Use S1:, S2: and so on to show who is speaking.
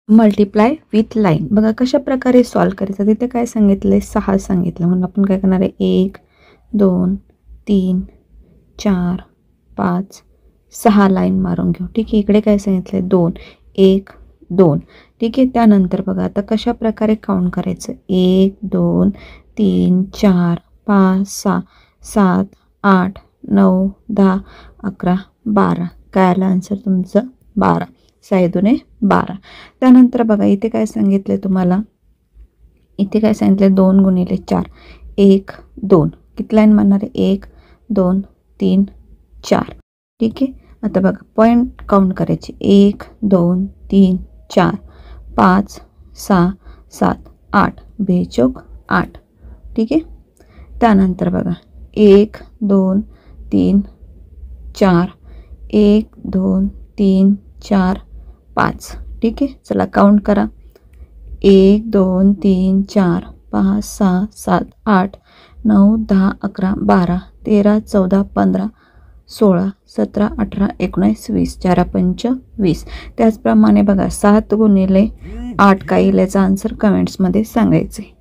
S1: Multiply with line. बघा कशा प्रकारे सॉल्व करायचं. तिथे काय सांगितलं 6 सांगितलं म्हणून आपण काय करणार आहे 1 2 3 4 5 6 लाईन मारून घेऊ. ठीक आहे. इकडे काय सांगितलं 2 1 2. ठीक आहे. त्यानंतर बघा आता कशा प्रकारे काउंट करायचं 1 2 3 4 5 6 7 8 9 10 11 12. काय आलं आन्सर तुमचं 12. 6 दुने 12. त्यानंतर बघा इथे काय सांगितले तुम्हाला, इथे काय सांगितले 2 गुणिले 4 1 2. किती लाईन मारणार आहे 1 2 3 4. ठीक आहे. आता बघा पॉईंट काउंट करायचे 1 2 3 4 5 6 7 8 बेचोक 8. ठीक आहे. त्यानंतर बघा 1 2 3 4 1 2 3 4 5. ठीक आहे. चला काउंट करा 1 2 3 4 5 6 7 8 9 10 11 12 13 14 15 16 17 18 19 20. 4 पंच 20. त्याचप्रमाणे बघा 7 गुणिले 8 काय येईल याचा आन्सर कमेंट्समध्ये सांगायचे.